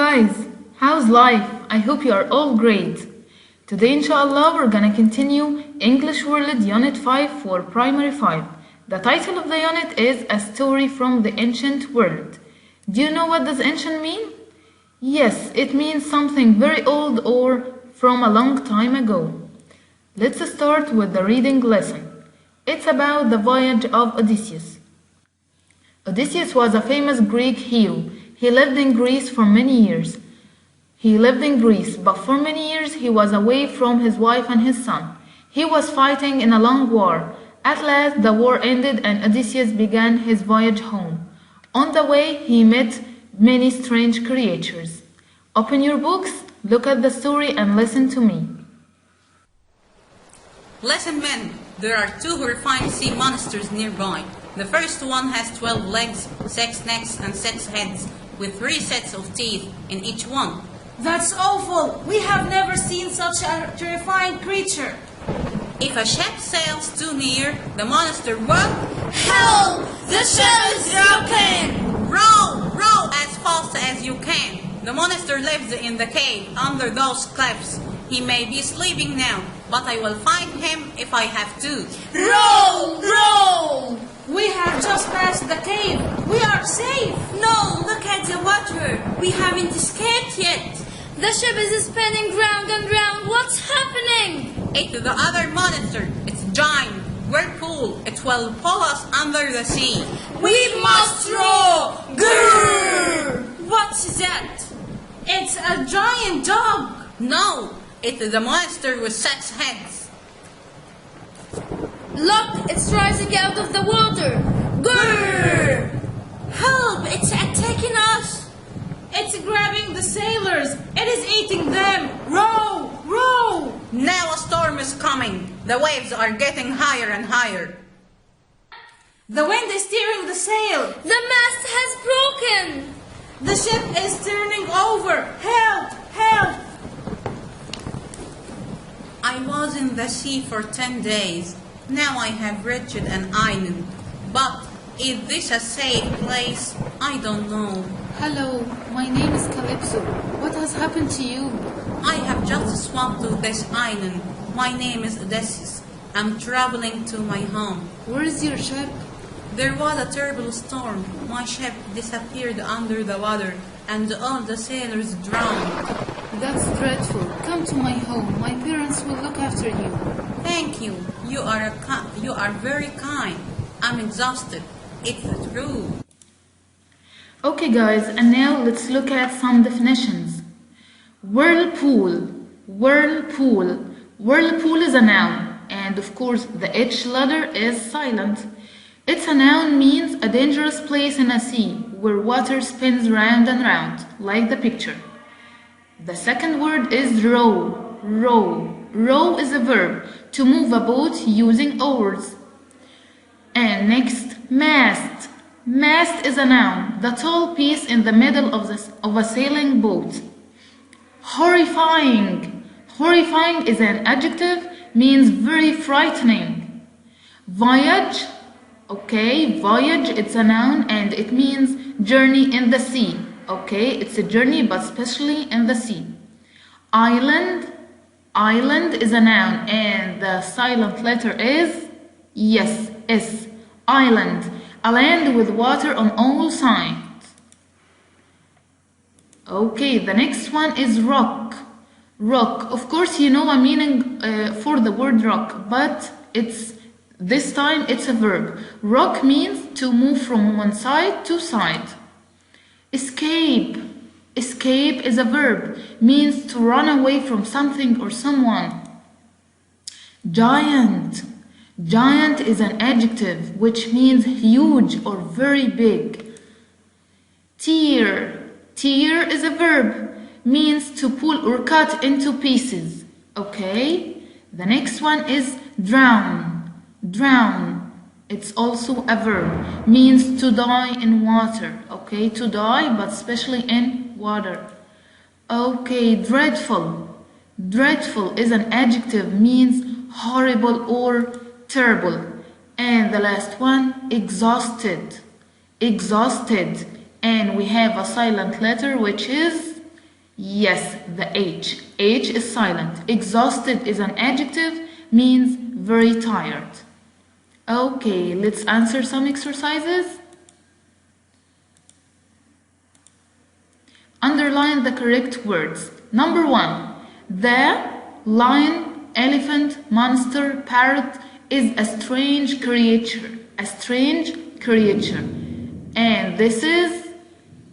guys, how's life? I hope you are all great. Today inshallah we're gonna continue English World Unit 5 for Primary 5. The title of the unit is A Story from the Ancient World. Do you know what does ancient mean? Yes, it means something very old or from a long time ago. Let's start with the reading lesson. It's about the voyage of Odysseus. Odysseus was a famous Greek hero. He lived in Greece for many years. But for many years he was away from his wife and his son. He was fighting in a long war. At last the war ended and Odysseus began his voyage home. On the way he met many strange creatures. Open your books, look at the story and listen to me. Listen, men, there are two horrifying sea monsters nearby. The first one has 12 legs, 6 necks and 6 heads, with 3 sets of teeth in each one. That's awful! We have never seen such a terrifying creature. If a ship sails too near, the monster will... Help! The ship is broken! Row as fast as you can. The monster lives in the cave under those cliffs. He may be sleeping now, but I will find him if I have to. Row! We have just passed the cave. We are safe. No, look at the water. We haven't escaped yet. The ship is spinning round and round. What's happening? It's the other monster. It's giant. Whirlpool. It will pull us under the sea. We must row! Grrr! What's that? It's a giant dog. No, it's the monster with 6 heads. Look, it's rising out of the water. Grrr! Help! It's attacking us. It's grabbing the sailors. It is eating them. Row! Now a storm is coming. The waves are getting higher and higher. The wind is steering the sail. The mast has broken. The ship is turning over. Help! I was in the sea for 10 days. Now I have reached an island. But is this a safe place? I don't know. Hello, my name is Calypso. What has happened to you? I have just swum to this island. My name is Odysseus. I'm traveling to my home. Where is your ship? There was a terrible storm. My ship disappeared under the water and all the sailors drowned. That's dreadful. Come to my home. My parents will look after you. Thank you. You are very kind. I'm exhausted. It's true. Okay guys, and now let's look at some definitions. Whirlpool. Whirlpool is a noun, and of course the H letter is silent. It's a noun means a dangerous place in a sea where water spins round and round, like the picture. The second word is row. Row is a verb, to move a boat using oars. And next, mast. Mast is a noun, the tall piece in the middle of a sailing boat. Horrifying. Horrifying is an adjective, means very frightening. Voyage. Okay, voyage, it's a noun and it means journey in the sea. Okay, it's a journey but especially in the sea. Island. Island is a noun and the silent letter is yes, S. Island, a land with water on all sides. Okay, the next one is rock. Rock, of course you know a meaning for the word rock, but this time it's a verb. Rock means to move from one side to side. Escape. Escape is a verb, means to run away from something or someone. Giant. Giant is an adjective which means huge or very big. Tear. Tear is a verb, means to pull or cut into pieces. Okay? The next one is drown. Drown. It's also a verb, means to die in water. Okay, to die, but especially in water. Okay, dreadful. Dreadful is an adjective, means horrible or terrible. And the last one, exhausted. Exhausted. And we have a silent letter which is Yes, the H. H is silent. Exhausted is an adjective, means very tired. Okay, let's answer some exercises. Underline the correct words. Number 1. The lion, elephant, monster, parrot is a strange creature. A strange creature. And this is,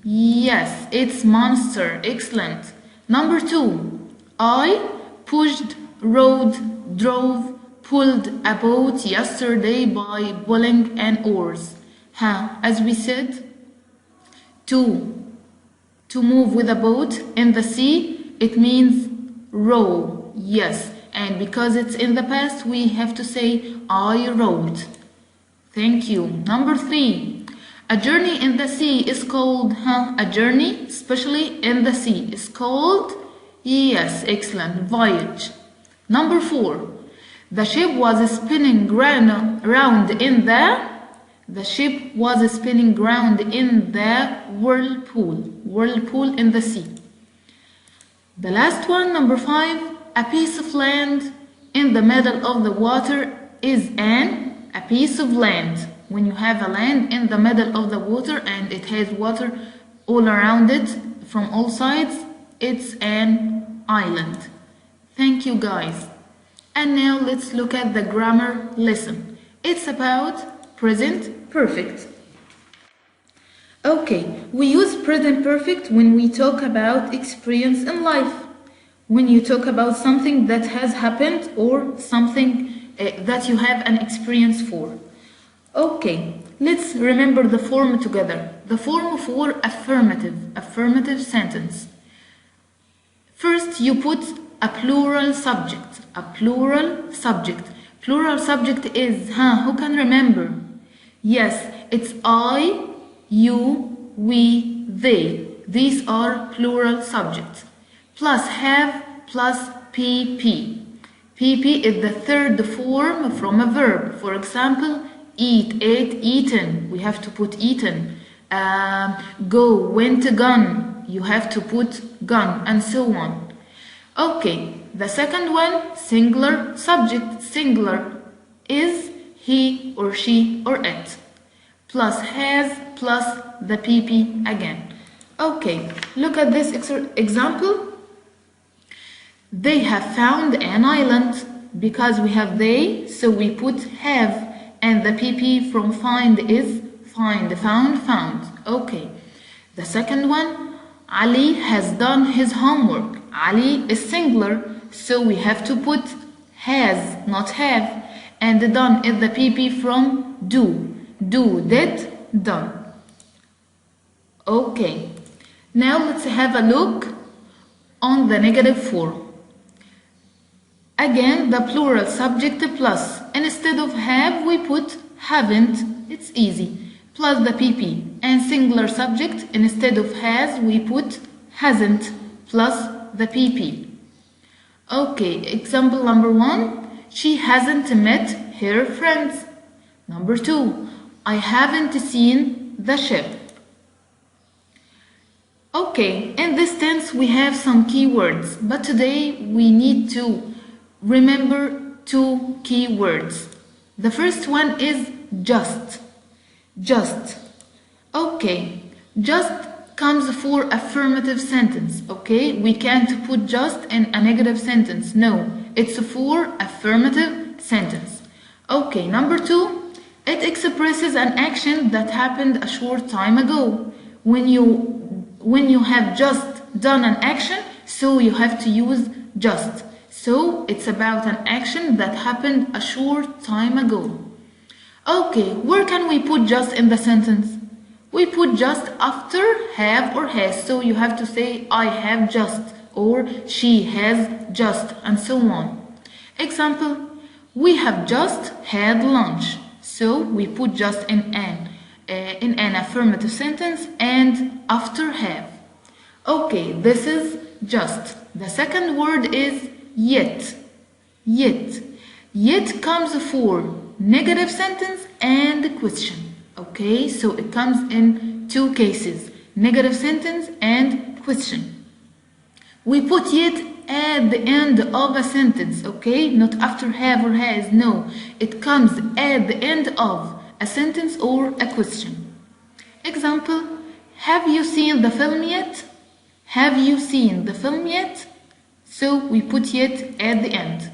yes, it's monster. Excellent. Number 2. I pushed, rode, drove, pulled a boat yesterday by pulling an oars. As we said, to move with a boat in the sea, it means row. Yes, and because it's in the past, we have to say I rowed. Thank you. Number 3. A journey in the sea is called, a journey, especially in the sea, is called, yes, excellent, voyage. Number 4. The ship was spinning round in the whirlpool in the sea. The last one, number 5, a piece of land in the middle of the water is a piece of land. When you have a land in the middle of the water and it has water all around it from all sides, it's an island. Thank you guys. And now let's look at the grammar lesson. It's about present perfect. Okay, we use present perfect when we talk about experience in life. When you talk about something that has happened or something that you have an experience for. Okay, let's remember the form together. The form for affirmative sentence. First, you put a plural subject. A plural subject. Plural subject is, who can remember? Yes, it's I, you, we, they. These are plural subjects. Plus have, plus PP. PP is the third form from a verb. For example, eat, ate, eaten. We have to put eaten. Go, went, gone. You have to put gone, and so on. Okay, the second one, singular subject. Singular is he or she or it. Plus has, plus the PP again. Okay, look at this example. They have found an island. Because we have they, so we put have, and the PP from find is find, found, found. Okay, the second one, Ali has done his homework. Ali is singular, so we have to put has, not have, and done is the PP from do. Do, did, done. Okay, now let's have a look on the negative form. Again, the plural subject plus. Instead of have, we put haven't. It's easy. Plus the PP. And singular subject, instead of has, we put hasn't. Plus the PP. Okay, example number 1. She hasn't met her friends. Number 2. I haven't seen the ship. Okay, in this tense we have some keywords, but today we need to remember 2 keywords. The first one is just. Just. Okay, just comes for affirmative sentence. Okay, we can't put just in a negative sentence. No, it's for affirmative sentence. Okay, number 2, it expresses an action that happened a short time ago. When you have just done an action, so you have to use just. So it's about an action that happened a short time ago. Okay, where can we put just in the sentence? We put just after have or has. So you have to say I have just or she has just and so on. Example, we have just had lunch. So we put just in an affirmative sentence and after have. Okay, this is just. The second word is yet. Yet. Yet comes for negative sentence and question. Okay, so it comes in 2 cases, negative sentence and question. We put yet at the end of a sentence, okay? Not after have or has, no. It comes at the end of a sentence or a question. Example, have you seen the film yet? Have you seen the film yet? So we put yet at the end.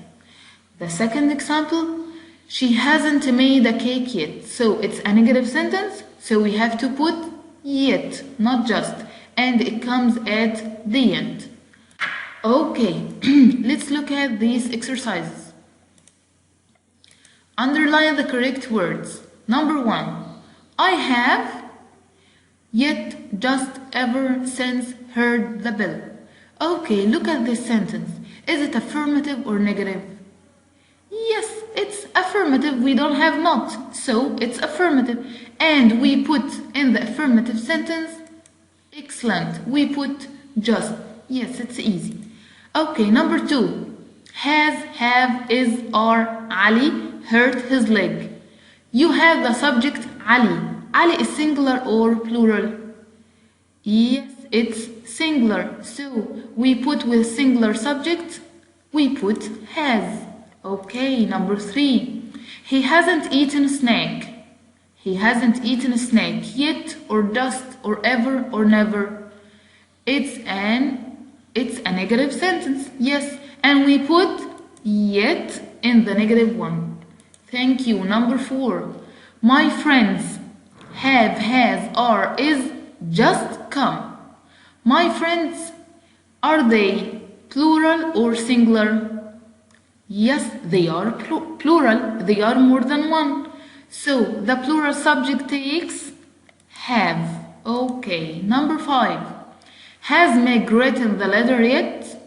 The second example, she hasn't made a cake yet. So it's a negative sentence, so we have to put yet, not just. And it comes at the end. Okay, let's look at these exercises. Underline the correct words. Number 1, I have yet just ever since heard the bell. Okay, look at this sentence. Is it affirmative or negative? Yes, it's affirmative. We don't have not, so it's affirmative. And we put in the affirmative sentence, excellent. We put just. Yes, it's easy. Okay, number 2. Have, is, are, Ali hurt his leg. You have the subject Ali. Ali is singular or plural? Yes, it's singular. So we put with singular subject, we put has. Okay, number 3. He hasn't eaten a snack. He hasn't eaten a snack yet or just or ever or never. It's a negative sentence. Yes, and we put yet in the negative one. Thank you. Number 4. My friends have, has, are, is just come. My friends, are they plural or singular? Yes, they are plural. They are more than one. So the plural subject takes have. Okay, number 5. Has Meg written the letter yet?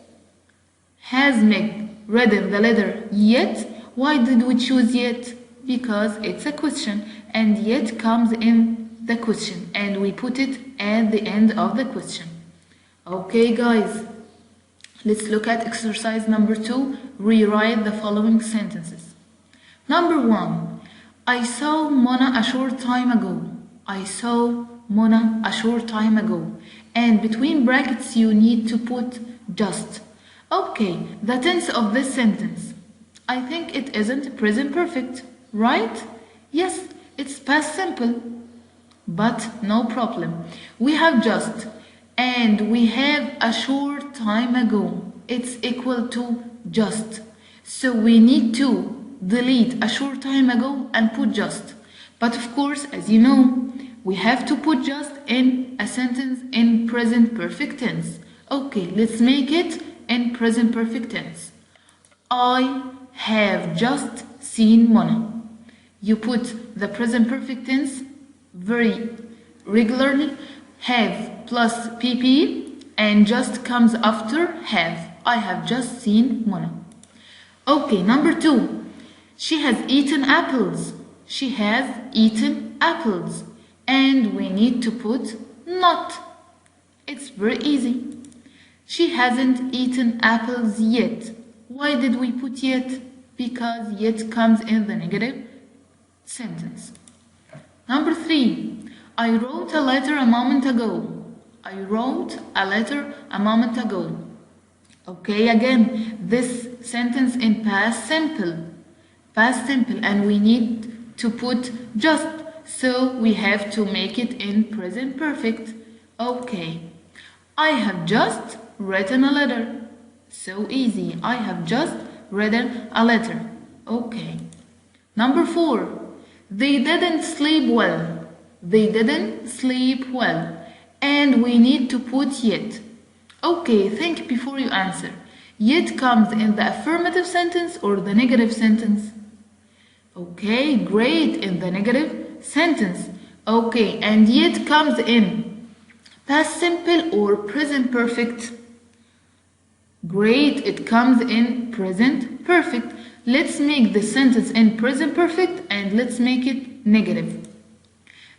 Has Meg written the letter yet? Why did we choose yet? Because it's a question and yet comes in the question and we put it at the end of the question. Okay guys, let's look at exercise number 2. Rewrite the following sentences. Number 1. I saw Mona a short time ago. I saw Mona a short time ago. And between brackets you need to put just. Okay, the tense of this sentence. I think it isn't present perfect, right? Yes, it's past simple. But no problem. We have just and we have a short time ago. It's equal to just. So we need to delete a short time ago and put just. But of course, as you know, we have to put just in a sentence in present perfect tense. Okay, let's make it in present perfect tense. I have just seen Mona. You put the present perfect tense very regularly. Have plus PP and just comes after have. I have just seen Mona. Okay, number 2. She has eaten apples. She has eaten apples. And we need to put not. It's very easy. She hasn't eaten apples yet. Why did we put yet? Because yet comes in the negative sentence. Number 3. I wrote a letter a moment ago. I wrote a letter a moment ago. Okay, again, this sentence in past simple. Past simple, and we need to put just. So we have to make it in present perfect. Okay. I have just written a letter. So easy. I have just written a letter. Okay. Number 4. They didn't sleep well. They didn't sleep well. And we need to put yet. Okay, think before you answer. Yet comes in the affirmative sentence or the negative sentence? Okay, great, in the negative sentence. Okay, and yet comes in past simple or present perfect? Great, it comes in present perfect. Let's make the sentence in present perfect and let's make it negative.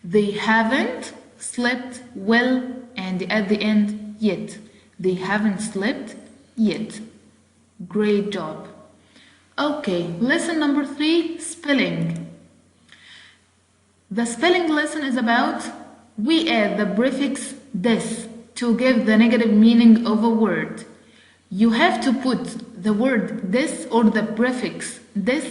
They haven't slept well, and at the end, yet. They haven't slept yet. Great job. Okay, lesson number 3, spelling. The spelling lesson is about we add the prefix des to give the negative meaning of a word. you have to put the word this or the prefix this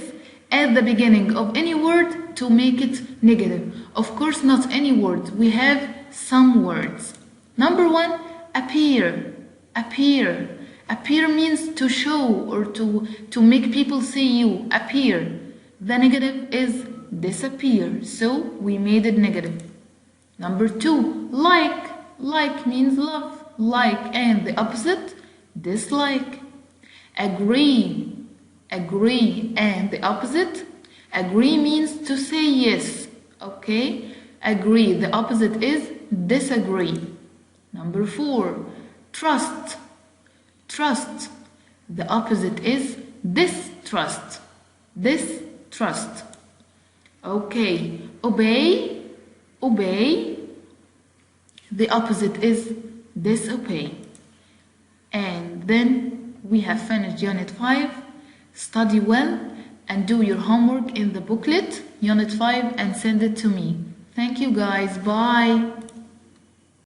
at the beginning of any word to make it negative. Of course, not any word. We have some words. Number 1, appear. Appear. Appear means to show or to make people see you. Appear. The negative is disappear. So we made it negative. Number 2, like. Like means love. Like, and the opposite, dislike. Agree. Agree, and the opposite, agree means to say yes. Okay, agree, the opposite is disagree. Number 4, trust. Trust, the opposite is distrust. Distrust. Okay, obey. Obey, the opposite is disobey. And then we have finished Unit 5. Study well and do your homework in the booklet, Unit 5, and send it to me. Thank you guys. Bye.